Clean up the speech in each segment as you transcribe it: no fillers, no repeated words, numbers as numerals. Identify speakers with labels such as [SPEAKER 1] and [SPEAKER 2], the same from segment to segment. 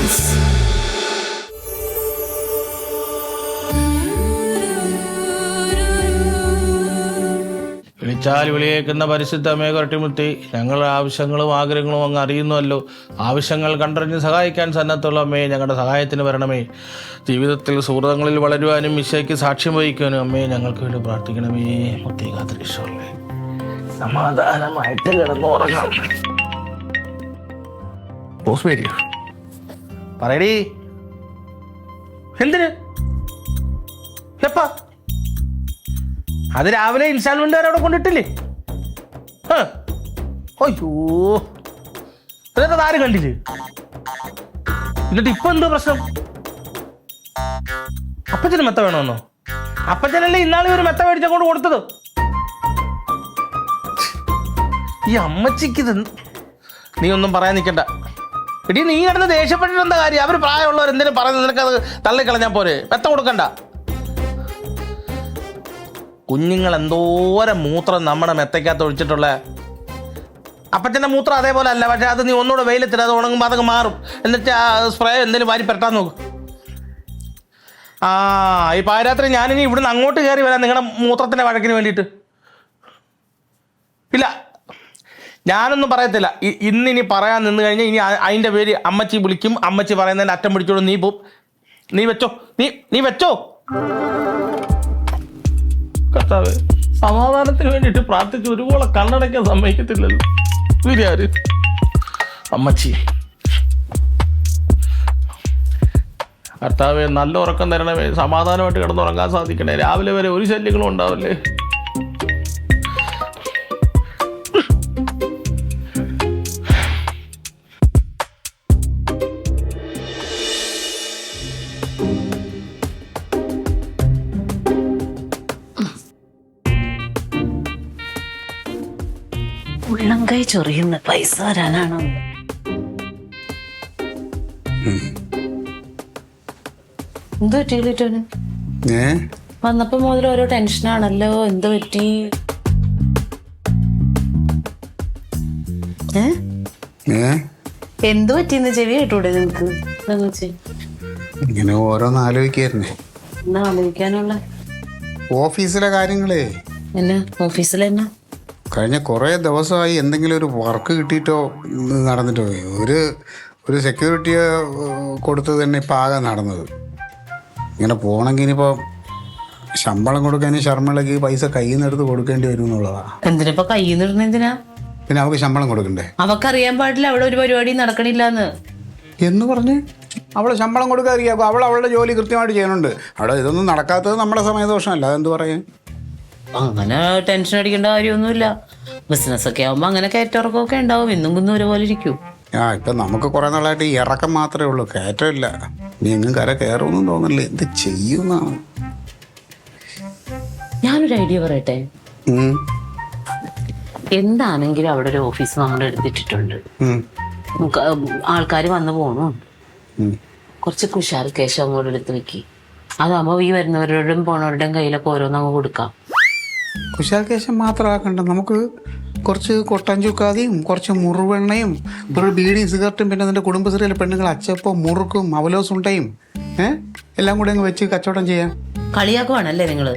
[SPEAKER 1] presents.
[SPEAKER 2] വിളിച്ചാൽ വിളിയേക്കുന്ന പരിശുദ്ധമേ കരട്ടിമുത്തി ഞങ്ങളുടെ ആവശ്യങ്ങളും ആഗ്രഹങ്ങളും അങ്ങ് അറിയുന്നുവല്ലോ. ആവശ്യങ്ങൾ കണ്ടറിഞ്ഞ് സഹായിക്കാൻ സന്നദ്ധമുള്ള അമ്മേ, ഞങ്ങളുടെ സഹായത്തിന് വരണമേ. ജീവിതത്തിൽ സുഹൃതങ്ങളിൽ വളരുവാനും മിശയ്ക്ക് സാക്ഷ്യം വഹിക്കാനും അമ്മേ ഞങ്ങൾക്ക് വേണ്ടി പ്രാർത്ഥിക്കണമേ. മുത്തി കാത്തിരിക്കണമേ. സമാധാനമായിട്ട് കിടന്നുറങ്ങാം. പറയടി, എന്തിന് എപ്പാ? അത് രാവിലെ ഇൻസ്റ്റാൾമെന്റ് അവിടെ കൊണ്ടിട്ടില്ലേ? അയ്യോ, എന്നിട്ട് ആരും കണ്ടില്ലേ? എന്നിട്ട് ഇപ്പൊ എന്തോ പ്രശ്നം? അപ്പച്ചന് മെത്ത വേണമെന്നോ? അപ്പച്ചനല്ലേ ഇന്നാളെ ഒരു മെത്ത മേടിച്ചങ്ങോട്ട് കൊടുത്തത്? ഈ അമ്മച്ചിക്ക് നീ ഒന്നും പറയാൻ നിൽക്കണ്ട. എടീ, നീ കിടന്ന് ദേഷ്യപ്പെട്ടിട്ട് എന്താ കാര്യം? അവർ പ്രായമുള്ളവർ എന്തെങ്കിലും പറയുന്നത് നിനക്കത് തള്ളിക്കളഞ്ഞാൽ പോരെ? മെത്ത കൊടുക്കണ്ട. കുഞ്ഞുങ്ങൾ എന്തോരം മൂത്രം നമ്മുടെ മെത്തയ്ക്കകത്ത് ഒഴിച്ചിട്ടുള്ള. അപ്പച്ചൻ്റെ മൂത്രം അതേപോലെ അല്ല, പക്ഷെ അത് നീ ഒന്നുകൂടെ വെയിലെത്തിട്ട് അത് ഉണങ്ങുമ്പോൾ അതങ്ങ് മാറും. എന്നിട്ട് ആ സ്പ്രേ എന്തെങ്കിലും വാരി പെരട്ടാൻ നോക്കും. ഈ പാരാത്രി ഞാനിനി ഇവിടുന്ന് അങ്ങോട്ട് കയറി വരാം നിങ്ങളുടെ മൂത്രത്തിൻ്റെ വഴക്കിന് വേണ്ടിയിട്ട്. ഇല്ല, ഞാനൊന്നും പറയത്തില്ല. ഇന്നിനി പറയാൻ നിന്ന് കഴിഞ്ഞാൽ ഇനി അതിൻ്റെ പേര് അമ്മച്ചി വിളിക്കും. അമ്മച്ചി പറയുന്നതിൻ്റെ അറ്റം പിടിച്ചോളൂ. നീ പോവും. നീ വെച്ചോ, നീ വെച്ചോ. കർത്താവേ, സമാധാനത്തിന് വേണ്ടിയിട്ട് പ്രാർത്ഥിച്ച് ഒരുപോലെ കണ്ണടയ്ക്കാൻ സമ്മതിക്കത്തില്ലല്ലോ. ഇവരാര്? അമ്മച്ചി. കർത്താവേ, നല്ല ഉറക്കം തരണമേ. സമാധാനമായിട്ട് കിടന്നുറങ്ങാൻ സാധിക്കണേ. രാവിലെ വരെ ഒരു ശല്യങ്ങളും ഉണ്ടാവില്ലേ.
[SPEAKER 1] ഉള്ളം കൈ ചൊറിയുന്ന പൈസ തരാനാണോ? എന്ത് പറ്റിയില്ലോന്? വന്നപ്പോ മുതൽ ഓരോ ടെൻഷനാണല്ലോ. എന്ത് പറ്റി? എന്ത് പറ്റിന്ന് ചെവി കേട്ടൂടെ നിങ്ങക്ക്?
[SPEAKER 3] ഇങ്ങനെ ഓരോന്ന് ആലോചിക്കായിരുന്നേ.
[SPEAKER 1] എന്താ ആലോചിക്കാനുള്ള?
[SPEAKER 3] ഓഫീസിലെ കാര്യങ്ങളേ.
[SPEAKER 1] എന്നാ ഓഫീസിലെന്നാ?
[SPEAKER 3] കഴിഞ്ഞ കുറേ ദിവസമായി എന്തെങ്കിലും ഒരു വർക്ക് കിട്ടിയിട്ടോ നടന്നിട്ടോ. ഒരു സെക്യൂരിറ്റിയെ കൊടുത്ത് തന്നെ ഇപ്പം ആകെ നടന്നത്. ഇങ്ങനെ പോകണമെങ്കിൽ ഇനിയിപ്പോൾ ശമ്പളം കൊടുക്കാൻ ശർമ്മളക്ക് പൈസ കയ്യിൽ നിന്ന് എടുത്ത് കൊടുക്കേണ്ടി വരും എന്നുള്ളതാണ്.
[SPEAKER 1] എന്തിനാ കയ്യിൽ നിന്ന് ഇടുന്ന? എന്തിനാ?
[SPEAKER 3] പിന്നെ അവൾക്ക് ശമ്പളം കൊടുക്കണ്ടേ?
[SPEAKER 1] അവക്കറിയാൻ പാടില്ല അവിടെ ഒരു പരിപാടി നടക്കണില്ലാന്ന്.
[SPEAKER 3] എന്ന് പറഞ്ഞ് അവളെ ശമ്പളം കൊടുക്കാൻ അറിയാം. അവളുടെ ജോലി കൃത്യമായിട്ട് ചെയ്യുന്നുണ്ട്. അവിടെ ഇതൊന്നും നടക്കാത്തത് നമ്മുടെ സമയദോഷമല്ല. അതെന്ത് പറയാൻ?
[SPEAKER 1] അങ്ങനെ ടെൻഷൻ അടിക്കേണ്ട കാര്യമൊന്നുമില്ല. ബിസിനസ്സൊക്കെ ആകുമ്പോൾ അങ്ങനെ കയറ്റിറക്കമൊക്കെ ഉണ്ടാവും. എന്നും കുന്നും ഒരുപോലെ ഇരിക്കും.
[SPEAKER 3] ഇപ്പം നമുക്ക് കുറേ നാളായിട്ട് ഈ ഇറക്കം മാത്രമേ ഉള്ളൂ, കയറ്റമില്ല. നീ എങ്ങും കര കയറുമെന്നും തോന്നില്ല. എന്ത് ചെയ്യുന്നതാണ്?
[SPEAKER 1] ഞാനൊരു ഐഡിയ പറയട്ടെ. എന്താണെങ്കിലും അവിടെ ഒരു ഓഫീസ് നമ്മൾ എടുത്തിട്ടുണ്ട്. ആൾക്കാർ വന്നു പോണു. കുറച്ച് കുശാൽ കേശം അങ്ങോട്ട് എടുത്ത് വെക്കി. അതാകുമ്പോൾ ഈ വരുന്നവരോടും പോണവരുടെയും കയ്യിലൊക്കെ ഓരോന്നങ്ങ് കൊടുക്കാം.
[SPEAKER 3] കുശാൽ കേശം മാത്രമാക്കണ്ട, നമുക്ക് കുറച്ച് കൊട്ടൻ ചുക്കാതിയും കുറച്ച് മുറിവെണ്ണയും ഒരു ബീഡിയും സിഗരറ്റും പിന്നെ അതിൻ്റെ കുടുംബശ്രീയിലെ പെണ്ണുങ്ങൾ അച്ചപ്പം മുറുക്കും അവലോസുണ്ടയും എല്ലാം കൂടെ അങ്ങ് വെച്ച് കച്ചവടം ചെയ്യാം.
[SPEAKER 1] കളിയാക്കുവാണല്ലേ നിങ്ങള്?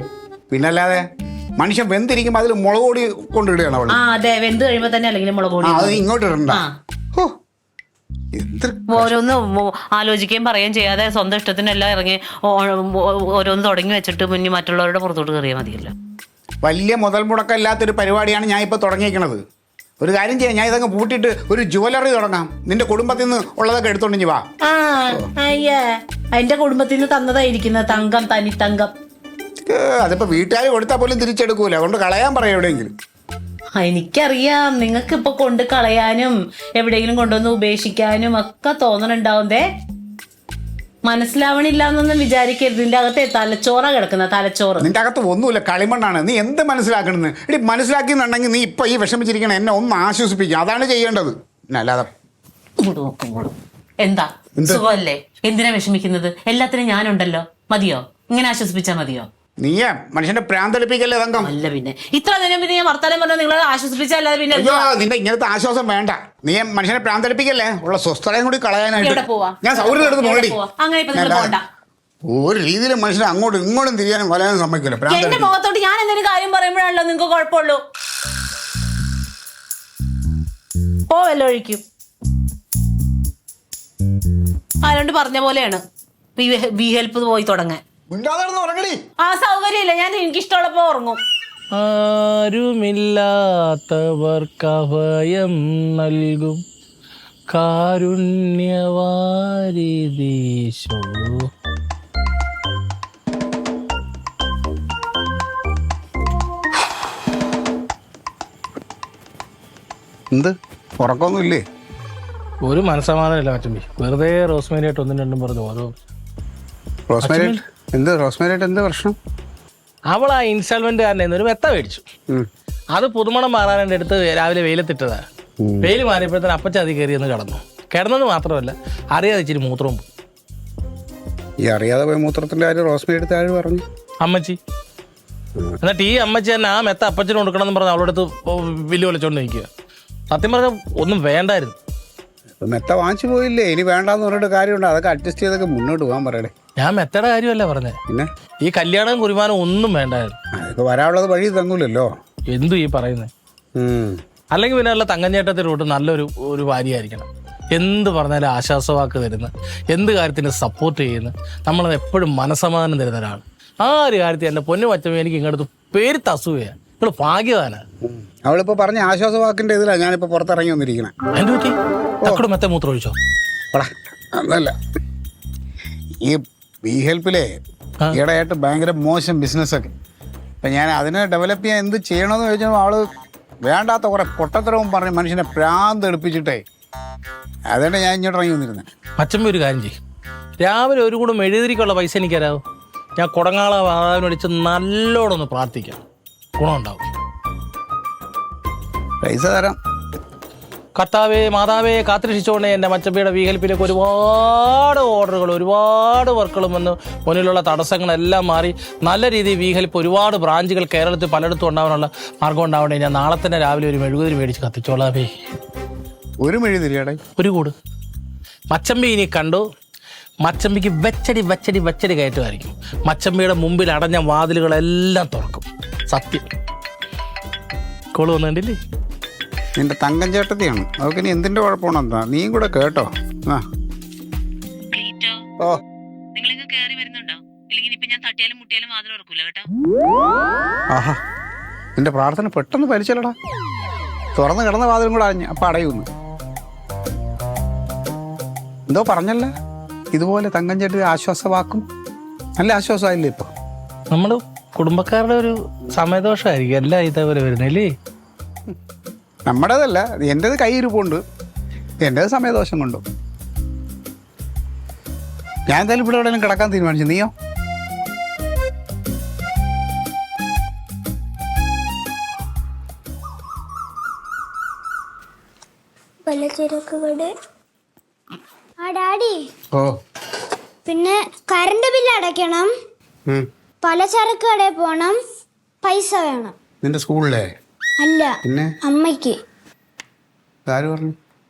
[SPEAKER 3] പിന്നല്ലാതെ മനുഷ്യൻ വെന്തിരിക്കുമ്പോൾ അതിൽ മുളക് പൊടി കൊണ്ടിടുകയാണ് അവൾ.
[SPEAKER 1] അതെ, വെന്ത് കഴിയുമ്പോ തന്നെ അല്ലെങ്കിൽ മുളക് പൊടി
[SPEAKER 3] അത് ഇങ്ങോട്ട് ഇടണ്ട.
[SPEAKER 1] ഓരോന്ന് ആലോചിക്കുകയും പറയുകയും ചെയ്യാതെ സ്വന്തം ഇഷ്ടത്തിനെല്ലാം ഇറങ്ങി ഓരോന്ന് തുടങ്ങി വെച്ചിട്ട് മുന്നിൽ മറ്റുള്ളവരുടെ പുറത്തോട്ട് കയറിയാൽ മതിയല്ലോ.
[SPEAKER 3] വലിയ മുതൽ മുടക്കമില്ലാത്തൊരു പരിപാടിയാണ് ഞാൻ ഇപ്പോൾ തുടങ്ങിയിരിക്കണത്. ഒരു കാര്യം ചെയ്യാം, ഞാൻ ഇതങ്ങ് പൂട്ടിയിട്ട് ഒരു ജ്വല്ലറി തുടങ്ങാം. നിന്റെ കുടുംബത്തിൽ നിന്ന് ഉള്ളതൊക്കെ എടുത്തോണ്ട് വാ.
[SPEAKER 1] അയ്യേ, എന്റെ കുടുംബത്തിൽ നിന്ന് തന്നതായിരിക്കുന്ന തങ്കം, തനി തങ്കം.
[SPEAKER 3] അതിപ്പോ വീട്ടുകാർ കൊടുത്താൽ പോലും തിരിച്ചെടുക്കൂല. അതുകൊണ്ട് കളയാൻ പറയാം എവിടെയെങ്കിലും.
[SPEAKER 1] എനിക്കറിയാം, നിങ്ങൾക്ക് ഇപ്പൊ കൊണ്ട് കളയാനും എവിടെയെങ്കിലും കൊണ്ടുവന്ന് ഉപേക്ഷിക്കാനും ഒക്കെ തോന്നണുണ്ടാവുന്നേ. മനസ്സിലാവണില്ല എന്നൊന്നും വിചാരിക്കരുത്. നിന്റെ അകത്തെ തലച്ചോറ കിടക്കുന്ന തലച്ചോറ്.
[SPEAKER 3] നിന്റെ അകത്ത് ഒന്നുമില്ല, കളിമണ്ണാണ്. നീ എന്ത് മനസ്സിലാക്കണെന്ന്? എടി, മനസ്സിലാക്കിയെന്നുണ്ടെങ്കിൽ നീ ഇപ്പൊ ഈ വിഷമിച്ചിരിക്കണം എന്നെ ഒന്ന് ആശ്വസിപ്പിക്കുക. അതാണ് ചെയ്യേണ്ടത്. അല്ലാതെ
[SPEAKER 1] എന്താ സുഖമല്ലേ? എന്തിനാ വിഷമിക്കുന്നത്? എല്ലാത്തിനും ഞാനുണ്ടല്ലോ. മതിയോ? ഇങ്ങനെ ആശ്വസിപ്പിച്ചാ മതിയോ?
[SPEAKER 3] നീയേ മനുഷ്യന്റെ പ്രാന്തളിപ്പിക്കല്ലേ തങ്കം.
[SPEAKER 1] അല്ല പിന്നെ ഇത്ര നേരം പിന്നെ ഞാൻ വർത്താനം പറഞ്ഞാൽ നിങ്ങളെ ആശ്വസിപ്പിച്ചല്ലാതെ പിന്നെ
[SPEAKER 3] അയ്യോ നിന്റെ ഇങ്ങനത്തെ ആശ്വാസം വേണ്ട. നീ മനുഷ്യനെ പ്രാന്തളിപ്പിക്കല്ലേ, ഉള്ള സ്വസ്ഥതയും കൂടി
[SPEAKER 1] എവിടെ
[SPEAKER 3] കളയാനായിട്ട്.
[SPEAKER 1] പോവാ?
[SPEAKER 3] ഞാൻ സൗകര്യം എടുത്ത് പോകണ്ടി.
[SPEAKER 1] അങ്ങനെ ഇപ്പൊ നിങ്ങൾ പോകണ്ട.
[SPEAKER 3] ഒരു രീതിയിലും മനുഷ്യനെ അങ്ങോട്ടും ഇങ്ങോട്ടും തിരിയാനും വരാനും സമ്മതിക്കില്ല.
[SPEAKER 1] എന്റെ മുഖത്തോട്ട് ഞാൻ എന്തെങ്കിലും കാര്യം പറയുമ്പോഴാണല്ലോ നിങ്ങൾക്ക് കുഴപ്പമുള്ളൂ. പോവല്ലോ ഒഴിക്കും. ആരോണ്ട് പറഞ്ഞ പോലെയാണ് ബി ഹെൽപ്പ് പോയി തുടങ്ങാൻ. ആ സൗകര്യമില്ല, ഞാൻ എനിക്കിഷ്ടമുള്ളപ്പോ ഉറങ്ങും.
[SPEAKER 2] ആരുമില്ലാത്തവർക്ക് അഭയം നൽകും കാരുണ്യവാരിദീശോ.
[SPEAKER 3] എന്ത് ഉറക്കമൊന്നുമില്ലേ?
[SPEAKER 2] ഒരു മനസ്സമാധാനമില്ല മച്ചമ്പി. വെറുതെ റോസ്മേരി ആയിട്ട് ഒന്നും രണ്ടും പറഞ്ഞു ഓരോ.
[SPEAKER 3] റോസ്മേരി ആയിട്ട് എന്ത് പ്രശ്നം?
[SPEAKER 2] അവൾ ആ ഇൻസ്റ്റാൾമെന്റ് കാരനെ ഒരു മെത്ത മേടിച്ചു. അത് പുതുമണം മാറാനായിട്ട് എടുത്ത് രാവിലെ വെയിലത്തിട്ടതാ. വെയിൽ മാറിയപ്പോഴത്തേന് അപ്പച്ച അതി കയറി ഒന്ന് കിടന്നെന്ന് മാത്രമല്ല അറിയാതെ ഇച്ചിരി മൂത്രവും പോയി.
[SPEAKER 3] ഈ അറിയാതെ പോയ മൂത്രത്തിന്റെ കാര്യം റോസ്മേരി എടുത്ത് ആര് പറഞ്ഞു?
[SPEAKER 2] അമ്മച്ചി. എന്നിട്ട് ഈ അമ്മച്ചി തന്നെ ആ മെത്ത അപ്പച്ചന് കൊടുക്കണം എന്ന് പറഞ്ഞ് അവളോടത്ത് വില്ല് വിളിച്ചോണ്ട് നിൽക്കുക. സത്യം പറഞ്ഞാൽ ഒന്നും വേണ്ടായിരുന്നു.
[SPEAKER 3] മെത്ത വാങ്ങിച്ചു പോയില്ലേ, ഇനി വേണ്ടാന്ന് പറഞ്ഞിട്ട് കാര്യമുണ്ട്. അതൊക്കെ അഡ്ജസ്റ്റ് ചെയ്തൊക്കെ മുന്നോട്ട് പോകാൻ പറയടേ.
[SPEAKER 2] ഞാൻ മെത്തയുടെ കാര്യമല്ല പറഞ്ഞേ, പിന്നെ ഈ കല്യാണം കുരുമാനം ഒന്നും വേണ്ടായിരുന്നു.
[SPEAKER 3] അതൊക്കെ വരാനുള്ളത് വഴി തങ്ങൂലല്ലോ.
[SPEAKER 2] എന്തു ഈ പറയുന്നത്? അല്ലെങ്കിൽ പിന്നെ ഉള്ള തങ്കഞ്ചേട്ടത്തിലോട്ട് നല്ലൊരു ഭാര്യയായിരിക്കണം. എന്ത് പറഞ്ഞാലും ആശ്വാസവാക്ക് തരുന്ന, എന്ത് കാര്യത്തിന് സപ്പോർട്ട് ചെയ്യുന്ന, നമ്മളത് എപ്പോഴും മനസ്സമാധാനം തരുന്ന ഒരാൾ. ആ ഒരു കാര്യത്തിൽ എൻ്റെ പൊന്നു മച്ചമ്മ എനിക്ക് ഇങ്ങോട്ട് പേര് തസുകയാണ്. നിങ്ങൾ ഭാഗ്യവാനാണ്.
[SPEAKER 3] അവളിപ്പോ പറഞ്ഞ ആശ്വാസവാക്കിന്റെ ഇതിലാണ് ഞാനിപ്പോ പുറത്തിറങ്ങി വന്നിരിക്കണേ.
[SPEAKER 2] എന്ത് പറ്റി? തക്കട് മെത്ത മൂത്രം ഒഴിച്ചോ?
[SPEAKER 3] അതല്ല, ഈ ബി ഹെൽപ്പിലെ ഈയിടെയായിട്ട് ഭയങ്കര മോശം ബിസിനസ്സൊക്കെ. അപ്പം ഞാൻ അതിനെ ഡെവലപ്പ് ചെയ്യാൻ എന്ത് ചെയ്യണമെന്ന് ചോദിച്ചാൽ അവള് വേണ്ടാത്ത കുറെ പൊട്ടത്തരവും പറഞ്ഞ് മനുഷ്യനെ പ്രാന്ത് എടുപ്പിച്ചിട്ടേ, അതുകൊണ്ട് ഞാൻ ഇങ്ങോട്ട് ഇറങ്ങി വന്നിരുന്നത്.
[SPEAKER 2] മച്ചമ്മ ഒരു കാര്യം ചെയ്യും, രാവിലെ ഒരു കൂടെ മെഴുതിരിക്കുള്ള പൈസ എനിക്ക് തരാമോ? ഞാൻ കുടങ്ങാള വാതാവിനടിച്ച് നല്ലോണം പ്രാർത്ഥിക്കാം, ഗുണമുണ്ടാവും.
[SPEAKER 3] പൈസ തരാം.
[SPEAKER 2] കർത്താവേ മാതാവേ കാത്തിരക്ഷിച്ചോണ്ടേ എൻ്റെ മച്ചമ്മയുടെ ബി ഹെൽപ്പിലേക്ക് ഒരുപാട് ഓർഡറുകൾ, ഒരുപാട് വർക്കുകളും വന്ന് മുന്നിലുള്ള തടസ്സങ്ങളെല്ലാം മാറി നല്ല രീതിയിൽ ബി ഹെൽപ്പ് ഒരുപാട് ബ്രാഞ്ചുകൾ കേരളത്തിൽ പലയിടത്തും ഉണ്ടാവാനുള്ള മാർഗം ഉണ്ടാവണ്ടേ. ഞാൻ നാളെ തന്നെ രാവിലെ ഒരു മെഴുകുതിരി മേടിച്ച് കത്തിച്ചോളാവേ.
[SPEAKER 3] ഒരു മെഴുകുതിരിയാടെ?
[SPEAKER 2] ഒരു കൂട്. മച്ചമ്പി ഇനി കണ്ടു, മച്ചമ്പിക്ക് വെച്ചടി കയറ്റുമായിരിക്കും. മച്ചമ്പിയുടെ മുമ്പിൽ അടഞ്ഞ വാതിലുകളെല്ലാം തുറക്കും. സത്യം. കോള് വന്നിട്ടില്ലേ?
[SPEAKER 3] നിന്റെ തങ്കം ചേട്ടത്തിയാണ്. അവൾക്ക് ഇനി എന്തിന്റെ കുഴപ്പമാണ്? എന്താ നീയും കൂടെ കേട്ടോ. ആ ഓ ആഹാ, നിന്റെ പ്രാർത്ഥന പെട്ടെന്ന് പരിച്ചല്ലടാ. തുറന്ന് കിടന്ന വാതിലും കൂടെ അടഞ്ഞ് അപ്പം അടയുന്നു. എന്തോ പറഞ്ഞല്ല, ഇതുപോലെ തങ്കം ചേട്ടത്തി ആശ്വാസവാക്കും. നല്ല ആശ്വാസമായില്ലേ ഇപ്പൊ?
[SPEAKER 2] നമ്മള് കുടുംബക്കാരുടെ ഒരു സമയദോഷമായിരിക്കും എല്ലാം ഇതേപോലെ വരുന്നില്ലേ.
[SPEAKER 3] നമ്മുടേതല്ല, എൻ്റേത് കൈയിരിപ്പുണ്ട്, എൻ്റേത് സമയദോഷം കൊണ്ടു. ഞാൻ എന്തായാലും ഇവിടെ എവിടെയെങ്കിലും കിടക്കാൻ തീരുമാനിച്ചു. നീയോ?
[SPEAKER 4] ഡാഡി,
[SPEAKER 3] ഓ
[SPEAKER 4] പിന്നെ കറണ്ട് ബില്ല് അടയ്ക്കണം, പലചരക്ക് കടയിൽ പോണം, പൈസ വേണം.
[SPEAKER 3] നിന്റെ സ്കൂളിലെ?
[SPEAKER 4] അല്ല,
[SPEAKER 3] പിന്നെ
[SPEAKER 4] അമ്മയ്ക്ക്.
[SPEAKER 3] ആര് പറഞ്ഞു?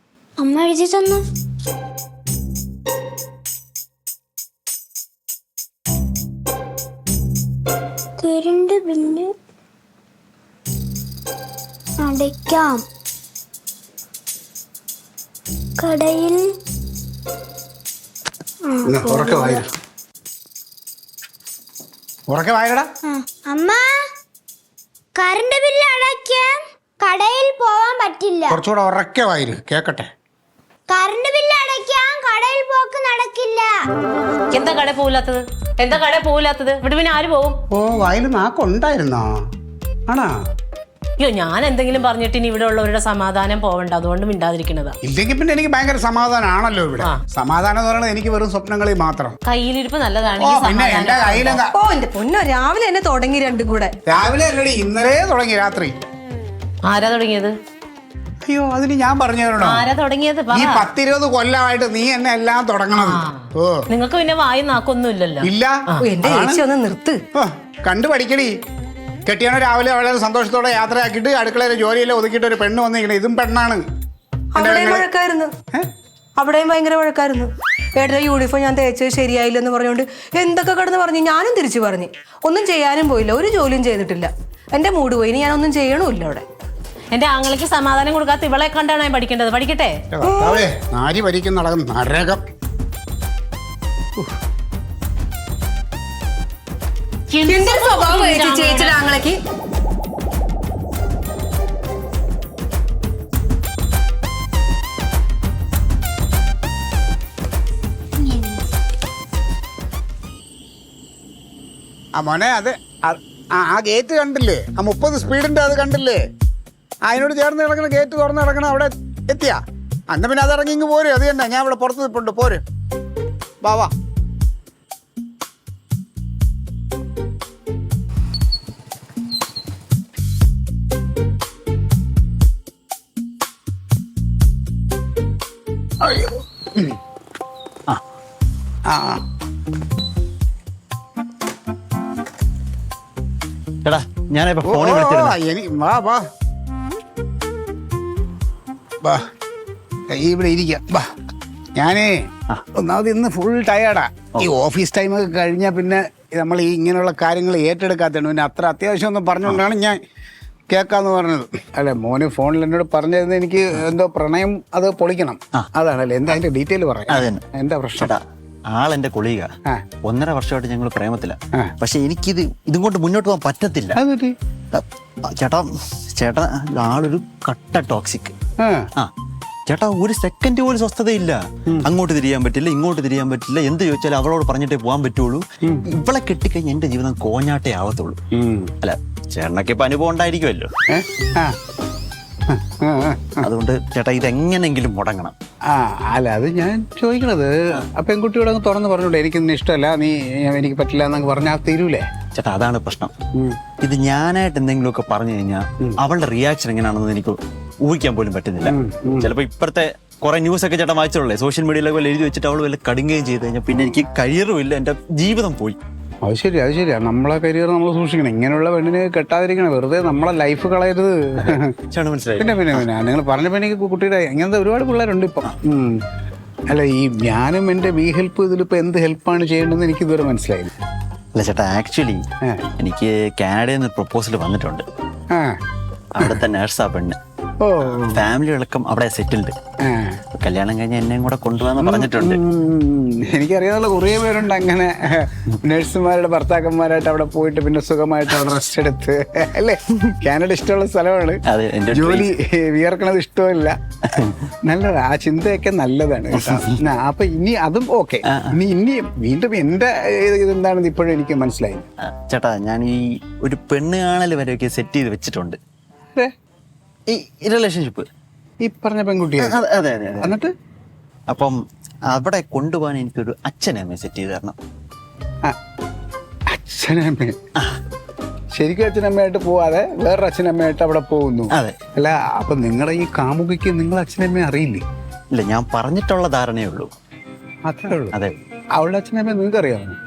[SPEAKER 4] അമ്മ എഴുതി തന്നു. കറണ്ട് ബില്ല് അടയ്ക്കാം, കടയിൽ.
[SPEAKER 3] ഉറക്കെ വായടാ.
[SPEAKER 4] അമ്മ, കറണ്ട് ബില്ല് അടയ്ക്കാൻ കടയിൽ പോവാൻ പറ്റില്ല.
[SPEAKER 3] കുറച്ചുകൂടെ ഉറക്കെ വായിര് കേക്കട്ടെ.
[SPEAKER 4] കറണ്ട് ബില്ല് അടയ്ക്കാൻ കടയിൽ പോക്ക് നടക്കില്ല.
[SPEAKER 1] എന്താ കടയിൽ പോകില്ലാത്തത്? ഇവിടെ പിന്നെ ആര് പോകും?
[SPEAKER 3] ഓ, വായിൽ നാക്കുണ്ടായിരുന്നോ? ആണാ?
[SPEAKER 1] അയ്യോ, ഞാൻ എന്തെങ്കിലും പറഞ്ഞിട്ട് ഇനി ഇവിടെ ഉള്ളവരുടെ സമാധാനം പോവണ്ട, അതുകൊണ്ട് മിണ്ടാതിരിക്കണതാ.
[SPEAKER 3] ഇല്ലെങ്കിൽ പിന്നെ എനിക്ക് ഭയങ്കര സമാധാനമാണല്ലോ ഇവിടെ. സമാധാനം എന്ന് പറയുന്നത് എനിക്ക് വെറും സ്വപ്നങ്ങളിൽ മാത്രം.
[SPEAKER 1] കയ്യിലിരിപ്പ് നല്ലതാണ്.
[SPEAKER 3] പിന്നെ എന്റെ കയ്യിലെന്താ?
[SPEAKER 5] ഓ എന്റെ പൊന്നോ, രാവിലെ തന്നെ തുടങ്ങി രണ്ടും കൂടെ.
[SPEAKER 3] രാവിലെ അല്ലടി, ഇന്നലെ തുടങ്ങി രാത്രി.
[SPEAKER 1] ആരാ തുടങ്ങിയത്?
[SPEAKER 3] അയ്യോ അതിന് ഞാൻ പറഞ്ഞു തരണോ?
[SPEAKER 1] ആരാ തുടങ്ങിയത്?
[SPEAKER 3] ഈ 10-20 കൊല്ലമായിട്ട് നീ എന്നെ എല്ലാം തുടങ്ങണത്. ഓ
[SPEAKER 1] നിങ്ങൾക്ക് പിന്നെ വായി നാക്കൊന്നും ഇല്ലല്ലോ.
[SPEAKER 3] ഇല്ല,
[SPEAKER 5] എന്റെ ചേച്ചി ഒന്ന് നിർത്ത്.
[SPEAKER 3] കണ്ടു പഠിക്കടി. കെട്ടിയാണോ രാവിലെ വളരെ സന്തോഷത്തോടെ യാത്രയാക്കിയിട്ട് അടുക്കളയിലെ ജോലിയെല്ലാം ഒതുക്കിയിട്ട് ഒരു പെണ്ണ് വന്നിരിക്കണേ. ഇതും പെണ്ണാണ്.
[SPEAKER 5] അവിടെയും വഴക്കായിരുന്നു, അവിടെയും ഭയങ്കര വഴക്കായിരുന്നു. ഏട്ടൻ്റെ യൂണിഫോം ഞാൻ തേച്ചത് ശരിയായില്ലെന്ന് പറഞ്ഞുകൊണ്ട് എന്തൊക്കെ കിടന്ന് പറഞ്ഞു. ഞാനും തിരിച്ചു പറഞ്ഞു. ഒന്നും ചെയ്യാനും പോയില്ല, ഒരു ജോലിയും ചെയ്തിട്ടില്ല. എന്റെ മൂഡ് പോയി. ഇനി ഞാനൊന്നും ചെയ്യണമില്ല അവിടെ.
[SPEAKER 1] എന്റെ ആങ്ങൾക്ക് സമാധാനം കൊടുക്കാത്ത ഇവളെ കണ്ടാണ് ഞാൻ പഠിക്കേണ്ടത്. പഠിക്കട്ടെ.
[SPEAKER 3] നാരി ഭരിക്കുന്ന നടക്കും നരകം.
[SPEAKER 5] എന്റെ സ്വഭാവം ചേച്ചിയുടെ ആങ്ങളേക്ക്.
[SPEAKER 3] ആ മോനെ അത് ആ ഗേറ്റ് കണ്ടില്ലേ? ആ 30 സ്പീഡിന്റെ അത് കണ്ടില്ലേ? അതിനോട് ചേർന്ന് കിടക്കണ ഗേറ്റ് തുറന്ന് കിടക്കണം. അവിടെ എത്തിയാ അന്ന് പിന്നെ അത് ഇറങ്ങി ഇങ്ങ് പോരെ. അത് തന്നെ ഞാൻ ഇവിടെ പുറത്ത് നിൽപ്പുണ്ട്. പോര്, വാ വാ. അയ്യോ ആ
[SPEAKER 6] എടാ ഞാനിപ്പോ ഫോണിൽ വിളിച്ചിരുന്നു.
[SPEAKER 3] വാ വാ വാ, ഇവിടെ ഇരിക്കാം. വാ, ഞാനേ ഒന്നാമത് ഇന്ന് ഫുൾ ടയേർഡാ. ഈ ഓഫീസ് ടൈമൊക്കെ കഴിഞ്ഞാൽ പിന്നെ നമ്മൾ ഈ ഇങ്ങനെയുള്ള കാര്യങ്ങൾ ഏറ്റെടുക്കാത്തതാണ്. പിന്നെ അത്ര അത്യാവശ്യം ഒന്നും പറഞ്ഞുകൊണ്ടാണ് ഞാൻ കേൾക്കാന്ന് പറഞ്ഞത്. അല്ലെ മോന് ഫോണിൽ എന്നോട് പറഞ്ഞിരുന്നത് എനിക്ക് എന്തോ പ്രണയം അത് പൊളിക്കണം. അതാണല്ലേ? എന്താ അതിന്റെ ഡീറ്റെയിൽ പറയാം. എന്താ പ്രശ്നം?
[SPEAKER 6] ആളെന്റെ കൊളീഗ. 1.5 വർഷമായിട്ട് ഞങ്ങൾ പ്രേമത്തില. പക്ഷെ ഇതും കൊണ്ട് മുന്നോട്ട് പോകാൻ പറ്റത്തില്ല. ചേട്ടാ ആളൊരു കട്ട ടോക്സിക്. ചേട്ടാ ഒരു സെക്കൻഡ് പോലും സ്വസ്ഥതയില്ല. അങ്ങോട്ട് തിരിയാൻ പറ്റില്ല, ഇങ്ങോട്ട് തിരിയാൻ പറ്റില്ല. എന്ത് ചോദിച്ചാലും അവളോട് പറഞ്ഞിട്ടേ പോകാൻ പറ്റുള്ളൂ. ഇവളെ കെട്ടിക്കഴിഞ്ഞാൽ എന്റെ ജീവിതം കോഞ്ഞാട്ടേ ആവത്തുള്ളൂ. അല്ല ചേട്ടനൊക്കെ ഇപ്പൊ അനുഭവം ഉണ്ടായിരിക്കുമല്ലോ. അതുകൊണ്ട് ചേട്ടാ ഇതെങ്ങനെങ്കിലും മുടങ്ങണം.
[SPEAKER 3] അല്ല അത് ഞാൻ ചോദിക്കണത്. പെൺകുട്ടിയോട് അങ്ങ് തുറന്ന് പറഞ്ഞോളൂ, എനിക്കൊന്നും ഇഷ്ടമല്ല, എനിക്ക് പറ്റില്ല എന്നങ്ങ് പറഞ്ഞാൽ തീരൂലേ?
[SPEAKER 6] ചേട്ടാ അതാണ് പ്രശ്നം. ഇത് ഞാനായിട്ട് എന്തെങ്കിലുമൊക്കെ പറഞ്ഞു കഴിഞ്ഞാൽ അവളുടെ റിയാക്ഷൻ എങ്ങനെയാണെന്ന് എനിക്ക് ഊഹിക്കാൻ പോലും പറ്റുന്നില്ല. ചിലപ്പോ ഇപ്പോഴത്തെ കുറെ ന്യൂസ് ഒക്കെ ചേട്ടാ വായിച്ചോളേ, സോഷ്യൽ മീഡിയയിലൊക്കെ എഴുതി വെച്ചിട്ട് അവൾ വല്ല കടുങ്ങുകയും ചെയ്ത് കഴിഞ്ഞാൽ പിന്നെ എനിക്ക് കരിയറും ഇല്ല, എന്റെ ജീവിതം പോയി.
[SPEAKER 3] അത് ശരിയാ. നമ്മളെ കരിയർ നമ്മൾ സൂക്ഷിക്കണം. ഇങ്ങനെയുള്ള പെണ്ണിനെ കെട്ടാതിരിക്കണം. വെറുതെ നമ്മളെ ലൈഫ് കളയരുത്. പിന്നെ നിങ്ങൾ പറഞ്ഞപ്പോ എനിക്ക് കുട്ടിയുടെ ഇങ്ങനത്തെ ഒരുപാട് പിള്ളേരുണ്ട് ഇപ്പം. അല്ല ഈ ഞാനും എന്റെ വി ഹെൽപ്പ് ഇതിലിപ്പോ എന്ത് ഹെൽപ്പാണ് ചെയ്യേണ്ടതെന്ന് എനിക്ക് ഇതുവരെ മനസ്സിലായില്ല.
[SPEAKER 6] അല്ല ചേട്ടാ ആക്ച്വലി എനിക്ക് കാനഡയിൽ നിന്ന് പ്രൊപ്പോസൽ വന്നിട്ടുണ്ട്. അവിടുത്തെ നേഴ്സാ പെണ്ണ്. ഫാമിലി അടക്കം അവിടെ സെറ്റിൽഡ്. കല്യാണം കഴിഞ്ഞ് എന്നെയും കൂടെ കൊണ്ടുപോകാന്ന് പറഞ്ഞിട്ടുണ്ട്.
[SPEAKER 3] എനിക്കറിയാവുന്ന കുറേ പേരുണ്ട് അങ്ങനെ നഴ്സുമാരുടെ ഭർത്താക്കന്മാരായിട്ട് അവിടെ പോയിട്ട് പിന്നെ സുഖമായിട്ട് അവിടെ റെസ്റ്റ് എടുത്ത്. അല്ലേ? കാനഡ ഇഷ്ടമുള്ള സ്ഥലമാണ്. ജോലി വിയർക്കണത് ഇഷ്ടമില്ല. നല്ലതാ, ആ ചിന്തയൊക്കെ നല്ലതാണ്. അപ്പൊ ഇനി അതും ഓക്കെ. ഇനി വീണ്ടും എന്റെ ഇതെന്താണെന്ന് ഇപ്പോഴും എനിക്ക് മനസ്സിലായി.
[SPEAKER 6] ചേട്ടാ ഞാൻ ഈ ഒരു പെണ്ണ് കാണൽ വരെയൊക്കെ സെറ്റ് ചെയ്ത് വെച്ചിട്ടുണ്ട്. ഈ റിലേഷൻഷിപ്പ്
[SPEAKER 3] ഈ പറഞ്ഞ പെൺകുട്ടി.
[SPEAKER 6] അതെ.
[SPEAKER 3] എന്നിട്ട്
[SPEAKER 6] അപ്പം അവിടെ കൊണ്ടുപോകാൻ എനിക്കൊരു അച്ഛനമ്മയെ സെറ്റ് ചെയ്ത് തരണം.
[SPEAKER 3] അച്ഛനമ്മ? ശരിക്കും അച്ഛനമ്മയായിട്ട് പോവാതെ വേറൊരു അച്ഛനമ്മയായിട്ട് അവിടെ പോകുന്നു?
[SPEAKER 6] അതെ.
[SPEAKER 3] അല്ല അപ്പൊ നിങ്ങളുടെ ഈ കാമുകിക്ക് നിങ്ങൾ അച്ഛനമ്മയെ അറിയില്ലേ?
[SPEAKER 6] ഇല്ല, ഞാൻ പറഞ്ഞിട്ടുള്ള ധാരണയേ ഉള്ളൂ.
[SPEAKER 3] അത്രേ ഉള്ളൂ?
[SPEAKER 6] അതെ.
[SPEAKER 3] അവളുടെ അച്ഛനമ്മയെ നിങ്ങൾക്ക് അറിയാമോ?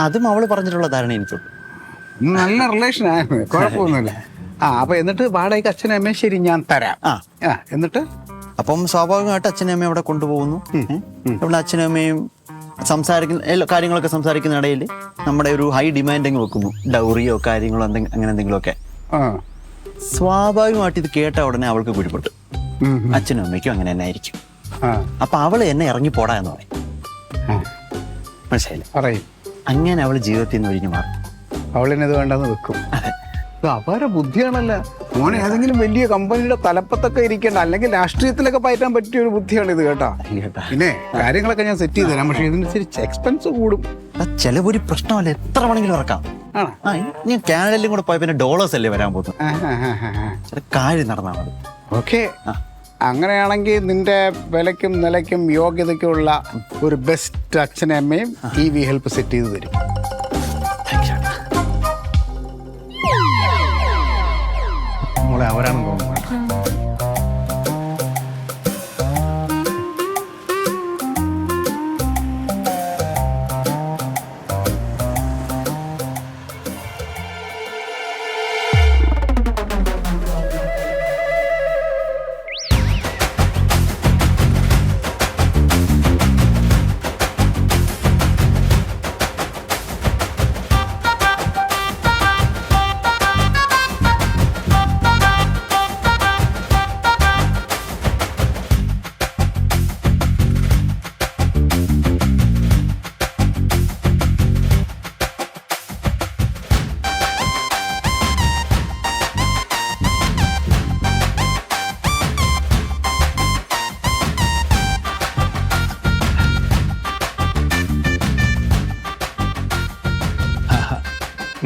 [SPEAKER 6] അതും അവള് പറഞ്ഞിട്ടുള്ള ധാരണ എനിക്കുള്ളൂ.
[SPEAKER 3] നല്ല റിലേഷനാണ്, കുഴപ്പമൊന്നുമില്ല. അപ്പൊ എന്നിട്ട് വാടകയ്ക്ക് അച്ഛനമ്മയെ ശരി ഞാൻ തരാം. എന്നിട്ട്
[SPEAKER 6] അപ്പം സ്വാഭാവികമായിട്ട് അച്ഛനമ്മയും അവിടെ കൊണ്ടുപോകുന്നു. ഇവിടെ അച്ഛനമ്മയും സംസാരിക്കുന്ന കാര്യങ്ങളൊക്കെ സംസാരിക്കുന്ന ഇടയിൽ നമ്മുടെ ഒരു ഹൈ ഡിമാൻഡ് വെക്കുന്നു, ഡൗറിയോ കാര്യങ്ങളോ അങ്ങനെ എന്തെങ്കിലുമൊക്കെ. സ്വാഭാവികമായിട്ട് ഇത് കേട്ട ഉടനെ അവൾക്ക് കുഴിപ്പെട്ടു. അച്ഛനും അമ്മയ്ക്കും അങ്ങനെ തന്നെ ആയിരിക്കും. അപ്പൊ അവള് എന്നെ ഇറങ്ങി പോടാ എന്ന് പറയും. മനസ്സിലായില്ലേ?
[SPEAKER 3] പറയും.
[SPEAKER 6] അങ്ങനെ അവള് ജീവിതത്തിൽ നിന്ന് ഒഴിഞ്ഞു മാറും.
[SPEAKER 3] അവളിനത് വേണ്ടെന്ന് വെക്കും. അപാര ബുദ്ധിയാണല്ല മോനെ. ഏതെങ്കിലും വലിയ കമ്പനിയുടെ തലപ്പത്തൊക്കെ ഇരിക്കേണ്ട, അല്ലെങ്കിൽ രാഷ്ട്രീയത്തിലൊക്കെ പയറ്റാൻ പറ്റിയ ഒരു ബുദ്ധിയാണ് ഇത് കേട്ടാ. പിന്നെ കാര്യങ്ങളൊക്കെ ഞാൻ സെറ്റ് ചെയ്ത് തരാം. പക്ഷെ ഇതിനനുസരിച്ച് എക്സ്പെൻസ് കൂടും.
[SPEAKER 6] ചെലവൊരു പ്രശ്നമല്ല, എത്ര വേണമെങ്കിലും ഇറക്കാം. ഞാൻ കാനഡയിലും കൂടെ പോയ പിന്നെ ഡോളേഴ്സ് അല്ലേ വരാൻ പോകുന്നത്. കാര്യം നടന്നാൽ മതി.
[SPEAKER 3] ഓക്കെ, അങ്ങനെയാണെങ്കിൽ നിന്റെ വിലയ്ക്കും നിലയ്ക്കും യോഗ്യതയ്ക്കുള്ള ഒരു ബെസ്റ്റ് അച്ഛനെ അമ്മയും ഈ വി ഹെൽപ്പ് സെറ്റ് ചെയ്ത് തരും. മോളെ അവരാണെന്ന് തോന്നുന്നു.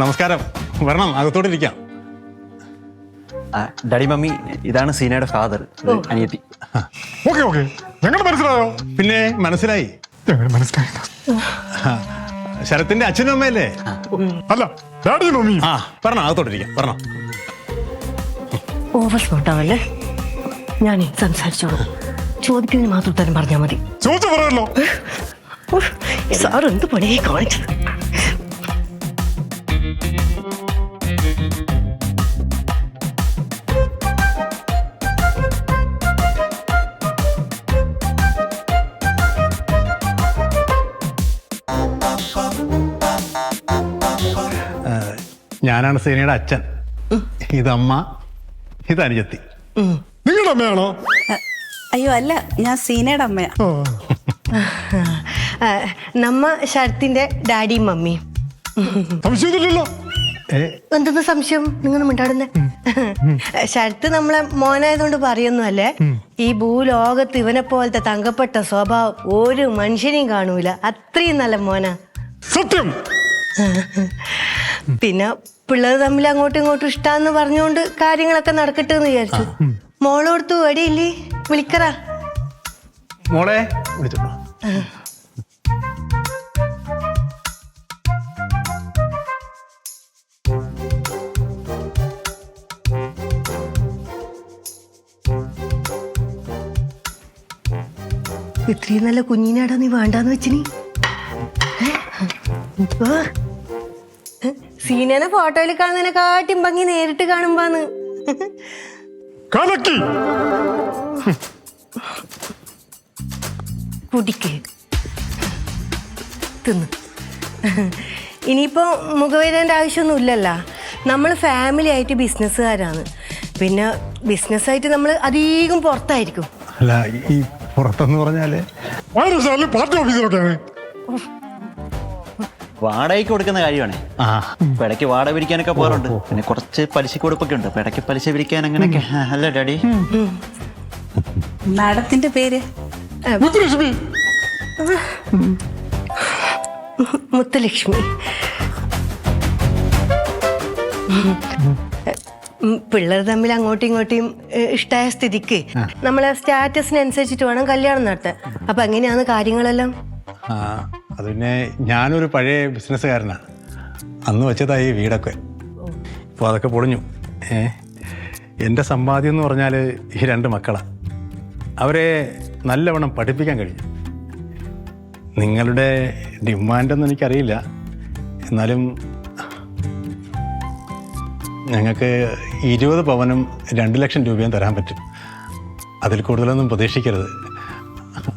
[SPEAKER 7] നമസ്കാരം. വരണം, അകത്തോട്ടിരിക്കാം.
[SPEAKER 6] ഡാഡി മമ്മി, ഇതാണ് സീനയുടെ ഫാദർ, അനിയത്തി.
[SPEAKER 7] ഓക്കെ ഓക്കെ, ഞങ്ങൾ മനസ്സിലായോ? പിന്നെ മനസ്സിലായി. മനസ്സിലായി. ശരത്തിന്റെ അച്ഛനും അമ്മയല്ലേ? അല്ല, ഡാഡിയും മമ്മിയും. ആ, പറഞ്ഞോ, അകത്തോട്ടിരിക്കാം, പറഞ്ഞോ.
[SPEAKER 8] ഓവർ സ്പോട്ടാവല്ലേ? ഞാനേ സംസാരിച്ചോളൂ. ചോദിക്കുന്നതിന് മാത്രം ഉത്തരം പറഞ്ഞാൽ മതി.
[SPEAKER 7] ചോദിച്ചു പറയല്ലോ.
[SPEAKER 8] സാർ എന്ത് പണിയെ കാണിച്ചത്?
[SPEAKER 7] ഞാനാണ് സീനയുടെ അച്ഛൻ. ഇതമ്മ, ഇത് അനുജത്തി. നിങ്ങളുടെ അമ്മയാണോ?
[SPEAKER 9] അയ്യോ അല്ല, ഞാൻ സീനയുടെ അമ്മയാ.
[SPEAKER 8] നമ്മ ശരത്തിന്റെ ഡാഡിയും മമ്മിയും.
[SPEAKER 7] സംശയമൊന്നുമില്ലല്ലോ.
[SPEAKER 8] എന്തെന്ന് സംശയം? നിങ്ങൾ മിണ്ടാടുന്നേ. ശരത്ത് നമ്മളെ മോനായതുകൊണ്ട് പറയുന്നല്ലേ. ഈ ഭൂലോകത്ത് ഇവനെ പോലത്തെ തങ്കപ്പെട്ട സ്വഭാവം ഒരു മനുഷ്യനെയും കാണൂല. അത്രയും നല്ല മോനാ.
[SPEAKER 7] സത്യം.
[SPEAKER 8] പിന്നെ പിള്ളേർ തമ്മിൽ അങ്ങോട്ടും ഇങ്ങോട്ടും ഇഷ്ടാന്ന് പറഞ്ഞുകൊണ്ട് കാര്യങ്ങളൊക്കെ നടക്കട്ടെ എന്ന് വിചാരിച്ചു. മോളോടുത്തു വടിയില്ലേ, വിളിക്കറ.
[SPEAKER 7] മോളെ വിളിച്ചോ.
[SPEAKER 8] ഇത്രയും നല്ല കുഞ്ഞിനാടാ നീ വേണ്ടാന്ന് വെച്ചിനി. സീനനെ ഫോട്ടോയിൽ കാണുന്നതിനെക്കാട്ടിയും ഭംഗി നേരിട്ട് കാണുമ്പോന്ന്. കുടിക്ക്, തിന്ന്. ഇനിയിപ്പോ മുഖവേദന്റെ ആവശ്യമൊന്നും ഇല്ലല്ലോ. നമ്മൾ ഫാമിലി ആയിട്ട് ബിസിനസ്സുകാരാണ്. പിന്നെ ബിസിനസ്സായിട്ട് നമ്മൾ അധികം പുറത്തായിരിക്കും.
[SPEAKER 7] അല്ല, ഈ പുറത്തെന്ന് പറഞ്ഞാല് പാർട്ടി ഓഫീസിലൊക്കെയാണ്.
[SPEAKER 6] വാടകയ്ക്ക് കൊടുക്കുന്ന കാര്യമാണ്. ഇപ്പൊ ഇടയ്ക്ക് വാടക പിരിക്കാനൊക്കെ പോകാറുണ്ട്. പിന്നെ കുറച്ച് പലിശ കൊടുപ്പൊക്കെ ഉണ്ട്. അപ്പൊ ഇടയ്ക്ക് പലിശ പിരിക്കാൻ അങ്ങനെയൊക്കെ. അല്ല ഡാഡി?
[SPEAKER 9] മാഡത്തിന്റെ പേര്?
[SPEAKER 8] മുത്തുലക്ഷ്മി. പിള്ളേർ തമ്മിൽ അങ്ങോട്ടും ഇങ്ങോട്ടും ഇഷ്ടമായ സ്ഥിതിക്ക് നമ്മളെ സ്റ്റാറ്റസിനനുസരിച്ചിട്ട് വേണം കല്യാണം നടത്താൻ. അപ്പൊ എങ്ങനെയാണ് കാര്യങ്ങളെല്ലാം?
[SPEAKER 7] അത് പിന്നെ ഞാനൊരു പഴയ ബിസിനസ്സുകാരനാണ്. അന്ന് വെച്ചതായി വീടൊക്കെ. ഇപ്പോൾ അതൊക്കെ പൊളിഞ്ഞു. എൻ്റെ സമ്പാദ്യം എന്ന് പറഞ്ഞാൽ ഈ 2 മക്കളാണ്. അവരെ നല്ലവണ്ണം പഠിപ്പിക്കാൻ കഴിഞ്ഞു. നിങ്ങളുടെ ഡിമാൻഡൊന്നും എനിക്കറിയില്ല. എന്നാലും ഞങ്ങൾക്ക് 20 പവനും 2 ലക്ഷം രൂപയും തരാൻ പറ്റും. അതിൽ കൂടുതലൊന്നും പ്രതീക്ഷിക്കരുത്.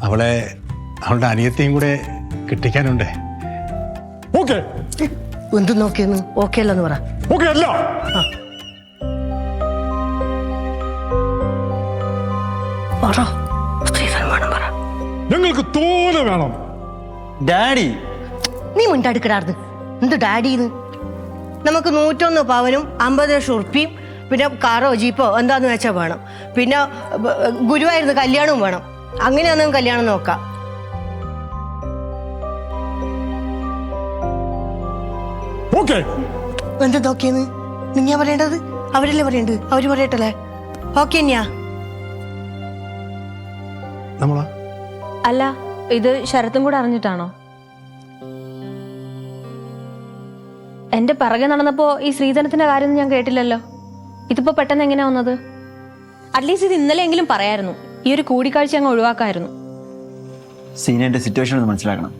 [SPEAKER 7] അവളുടെ അനിയത്തിയും കൂടെ കിട്ടിക്കാനുണ്ടേ. ഓക്കെ.
[SPEAKER 8] എന്ത് നോക്കിയെന്ന്? ഓക്കെ അല്ലെന്ന് പറ.
[SPEAKER 7] ഓക്കെ അല്ല. ഞങ്ങൾക്ക് തോനെ വേണം.
[SPEAKER 6] ഡാഡി,
[SPEAKER 8] നീ മുണ്ടാടുക്കിടാർന്ന്. എന്ത് ഡാഡിന്ന്? നമുക്ക് 101 പവനും 50 ലക്ഷം ഉറുപ്പിയും പിന്നെ കാറോ ജീപ്പോ എന്താന്ന് വെച്ചാൽ വേണം. പിന്നെ ഗുരുവായൂർന്ന് കല്യാണവും വേണം. അങ്ങനെയാണെന്നും കല്യാണം നോക്കാം. എന്ത് നോക്കിയെന്ന്? നിങ്ങ പറയേണ്ടത്? അവരല്ലേ പറയേണ്ടത്? അവര് പറയട്ടല്ലേ? ഓക്കെ തന്നെയാ?
[SPEAKER 10] അല്ല, ഇത് ശരത്തും കൂടെ അറിഞ്ഞിട്ടാണോ? എന്റെ പിറകെ നടന്നപ്പോ ഈ ശ്രീധനത്തിന്റെ കാര്യം ഞാൻ കേട്ടില്ലല്ലോ. ഇതിപ്പോ പെട്ടെന്ന് എങ്ങനെയാ വന്നത്? അറ്റ്ലീസ്റ്റ് ഇത് ഇന്നലെയെങ്കിലും പറയായിരുന്നു. ഈ ഒരു കൂടിക്കാഴ്ച അങ്ങ് ഒഴിവാക്കായിരുന്നു.
[SPEAKER 6] സീനയുടെ സിറ്റുവേഷൻ ഒന്ന് മനസ്സിലാക്കണം.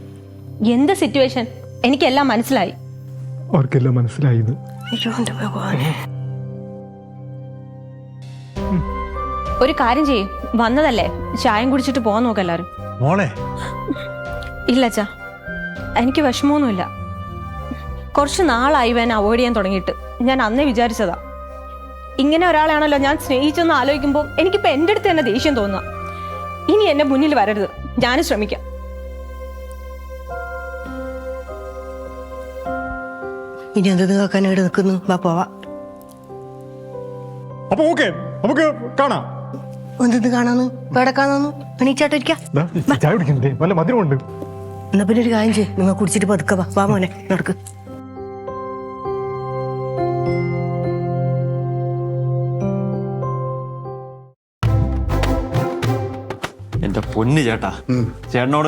[SPEAKER 10] എന്ത് സിറ്റുവേഷൻ? എനിക്കെല്ലാം മനസ്സിലായി.
[SPEAKER 7] അവർക്കെല്ലാം മനസ്സിലായി.
[SPEAKER 10] ഒരു കാര്യം ചെയ്യും, വന്നതല്ലേ, ചായം കുടിച്ചിട്ട് പോവാൻ നോക്ക് എല്ലാരും.
[SPEAKER 7] മോളെ
[SPEAKER 10] ഇല്ല അച്ഛാ, എനിക്ക് വിഷമമൊന്നുമില്ല. കുറച്ച് നാളായി ഇവൻ അവോയ്ഡ് ചെയ്യാൻ തുടങ്ങിയിട്ട്. ഞാൻ അന്നേ വിചാരിച്ചതാ. ഇങ്ങനെ ഒരാളെയാണല്ലോ ഞാൻ സ്നേഹിച്ചെന്ന് ആലോചിക്കുമ്പോൾ എനിക്കിപ്പോൾ എൻ്റെ അടുത്ത് തന്നെ ദേഷ്യം തോന്നുക. ഇനി എന്നെ മുന്നിൽ വരരുത്. ഞാനും ശ്രമിക്കാം.
[SPEAKER 8] ഇനി എന്ത് നോക്കാൻ ഇവിടെ നിൽക്കുന്നു? വാ പോവാ.
[SPEAKER 7] അപ്പൊ ഓക്കെ, നമുക്ക് കാണാം.
[SPEAKER 8] എന്ത് കാണാന്ന്? പേടക്കാന്നു? എണീച്ചാട്ടിരിക്കാം.
[SPEAKER 7] ചായ കുടിക്കണ്ടേ? വല്ല മധുരമുണ്ട്.
[SPEAKER 8] എന്നാ പിന്നെ ഒരു കാര്യം ചെയ്യും, നിങ്ങൾ കുടിച്ചിട്ട് പതുക്കെ വാ. വാ മോനെ, നടക്ക്.
[SPEAKER 6] എന്റെ പൊന്ന് ചേട്ടാ, ചേട്ടനോട്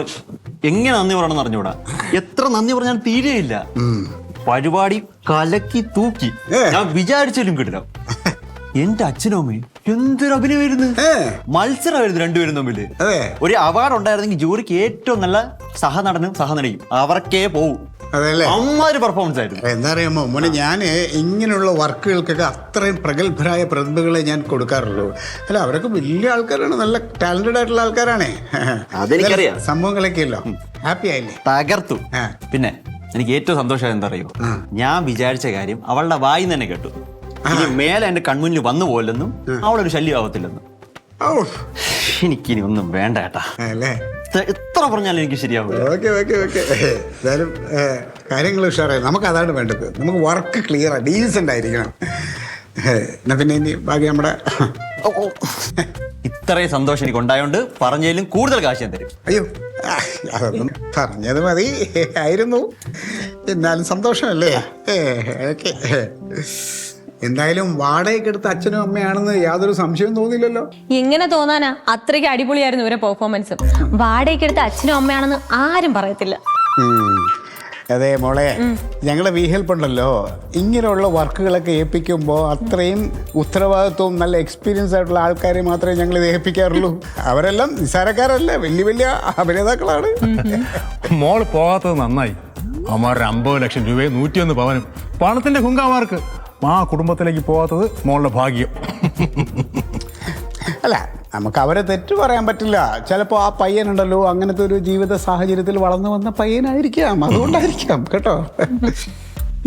[SPEAKER 6] എങ്ങനെ നന്ദി പറയണമെന്ന് അറിഞ്ഞൂടാ. എത്ര നന്ദി പറഞ്ഞാൽ തീരെയില്ല. പരിപാടി കലക്കി തൂക്കി. ഞാൻ വിചാരിച്ചാലും കിട്ടില്ല. എന്റെ അച്ഛനും അമ്മയും എന്തൊരു അഭിനയമായിരുന്നു. മത്സരമായിരുന്നു രണ്ടുപേരും തമ്മില്. ഒരു അവാർഡ് ഉണ്ടായിരുന്നെങ്കിൽ ജൂറിക്ക് ഏറ്റവും നല്ല സഹനടനും സഹനടിയും അവർക്കേ പോവും.
[SPEAKER 3] അതല്ലേ
[SPEAKER 6] അമ്മാതിരി പെർഫോമൻസ് ആയിരുന്നു.
[SPEAKER 3] എന്താ അറിയാമോ മോനെ, ഞാൻ ഇങ്ങനെയുള്ള വർക്കുകൾക്കൊക്കെ അത്രയും പ്രഗത്ഭരായ പ്രതിഭകളെ ഞാൻ കൊടുക്കാറുള്ളൂ. അല്ല, അവരൊക്കെ വലിയ ആൾക്കാരാണ്, നല്ല ടാലന്റഡ് ആയിട്ടുള്ള ആൾക്കാരാണേ.
[SPEAKER 6] അതെനിക്കറിയാം.
[SPEAKER 3] സംഭവങ്ങളൊക്കെയല്ലോ. ഹാപ്പി ആയില്ലേ?
[SPEAKER 6] തകർത്തു. പിന്നെ എനിക്ക് ഏറ്റവും സന്തോഷമായത് എന്താ അറിയോ, ഞാൻ വിചാരിച്ച കാര്യം അവളുടെ വായി തന്നെ കേട്ടു. ഇനി മേലെ എന്റെ കൺമുന്നിൽ വന്നു പോലെന്നും അവളൊരു ശല്യമാവത്തില്ലെന്നും. എനിക്കിനി ഒന്നും വേണ്ട ഏട്ടാ. എത്ര പറഞ്ഞാലും എനിക്ക് ശരിയാവില്ല.
[SPEAKER 3] Okay okay okay. എന്തായാലും കാര്യങ്ങൾ ഉഷാറായി. നമുക്ക് അതാണ് വേണ്ടത്. നമുക്ക് വർക്ക് ക്ലിയർ ഡീസൻ്റ് ആയിരിക്കണം. എന്നാ പിന്നെ ഇനി ബാക്കി നമ്മുടെ
[SPEAKER 6] ഇത്രയും സന്തോഷം എനിക്ക് ഉണ്ടായോണ്ട് പറഞ്ഞതിലും കൂടുതൽ കാശ് ഞാൻ തരും.
[SPEAKER 3] അയ്യോ, അതൊന്നും പറഞ്ഞത് മതി ആയിരുന്നു. എന്നാലും സന്തോഷമല്ലേ? ഓക്കെ. എന്തായാലും വാടകയ്ക്ക് എടുത്ത അച്ഛനും അമ്മയാണെന്ന് യാതൊരു സംശയവും തോന്നില്ലല്ലോ.
[SPEAKER 10] എങ്ങനെ തോന്നാനാ, അത്രയ്ക്ക് അടിപൊളിയായിരുന്നു ഇവരെ പെർഫോമൻസ്. വാടകയ്ക്ക് എടുത്ത അച്ഛനും അമ്മയാണെന്ന് ആരും പറയത്തില്ല.
[SPEAKER 3] അതെ മോളെ, ഞങ്ങളുടെ വി ഹെൽപ്പ് ഉണ്ടല്ലോ, ഇങ്ങനെയുള്ള വർക്കുകളൊക്കെ ഏൽപ്പിക്കുമ്പോൾ അത്രയും ഉത്തരവാദിത്വവും നല്ല എക്സ്പീരിയൻസ് ആയിട്ടുള്ള ആൾക്കാരെ മാത്രമേ ഞങ്ങൾ ഇത് ഏൽപ്പിക്കാറുള്ളൂ. അവരെല്ലാം നിസ്സാരക്കാരല്ല, വലിയ വലിയ അഭിനേതാക്കളാണ്.
[SPEAKER 7] മോള് പോകാത്തത് നന്നായി. അമ്മാരുടെ 50 ലക്ഷം രൂപയും 101 പവനും പണത്തിന്റെ കുങ്കാമാർക്ക് ആ കുടുംബത്തിലേക്ക് പോകാത്തത് മോളുടെ ഭാഗ്യം.
[SPEAKER 3] അല്ല, നമുക്ക് അവരെ തെറ്റു പറയാൻ പറ്റില്ല. ചിലപ്പോൾ ആ പയ്യനുണ്ടല്ലോ അങ്ങനത്തെ ഒരു ജീവിത സാഹചര്യത്തിൽ വളർന്നു വന്ന പയ്യനായിരിക്കാം, അതുകൊണ്ടായിരിക്കാം കേട്ടോ.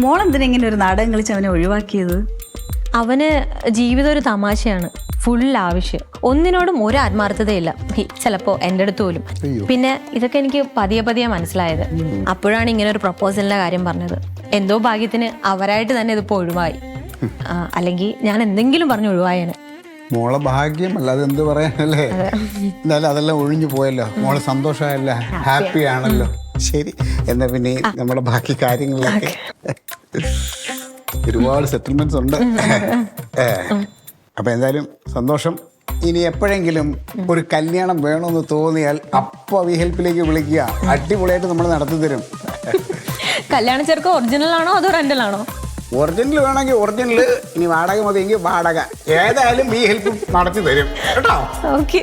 [SPEAKER 9] മോളെന്തിനാ ഇങ്ങനെ ഒരു നാടകം കളിച്ച് അവനെ ഒഴിവാക്കിയത്?
[SPEAKER 10] അവന് ജീവിതം ഒരു തമാശയാണ്, ഫുൾ ആവശ്യം. ഒന്നിനോടും ഒരു ആത്മാർത്ഥതയില്ല, ചിലപ്പോ എൻ്റെ അടുത്ത് പോലും. പിന്നെ ഇതൊക്കെ എനിക്ക് പതിയെ പതിയെ മനസ്സിലായത്. അപ്പോഴാണ് ഇങ്ങനെ ഒരു പ്രപ്പോസലിന്റെ കാര്യം പറഞ്ഞത്. എന്തോ ഭാഗ്യത്തിന് അവരായിട്ട് തന്നെ ഇതിപ്പോ ഒഴിവായി. അല്ലെങ്കിൽ ഞാൻ എന്തെങ്കിലും പറഞ്ഞു ഒഴിവായേനെ.
[SPEAKER 3] മോളെ ഭാഗ്യം, അല്ലാതെ എന്ത് പറയാനല്ലേ. എന്തായാലും അതെല്ലാം ഒഴിഞ്ഞു പോയല്ലോ. മോളെ സന്തോഷമായല്ലോ, ഹാപ്പി ആണല്ലോ. ശരി, എന്നാ പിന്നെ നമ്മുടെ ബാക്കി കാര്യങ്ങളിലൊക്കെ ഒരുപാട് സെറ്റിൽമെന്റ്സ് ഉണ്ട്. അപ്പൊ എന്തായാലും സന്തോഷം. ഇനി എപ്പോഴെങ്കിലും ഒരു കല്യാണം വേണമെന്ന് തോന്നിയാൽ അപ്പോൾ വി ഹെൽപ്പിലേക്ക് വിളിക്കുക. അടിപൊളിയായിട്ട് നമ്മൾ നടത്തി തരും.
[SPEAKER 10] കല്യാണ ചെറുക്ക ഒറിജിനൽ ആണോ അതോ റെന്റൽ ആണോ?
[SPEAKER 3] ഒറിജിനൽ വേണമെങ്കിൽ ഒറിജിനൽ, ഇനി വാടക മതിയെങ്കിൽ വാടക. ഏതായാലും വി ഹെൽപ്പ് നടത്തി തരും കേട്ടോ.
[SPEAKER 10] ഓക്കെ.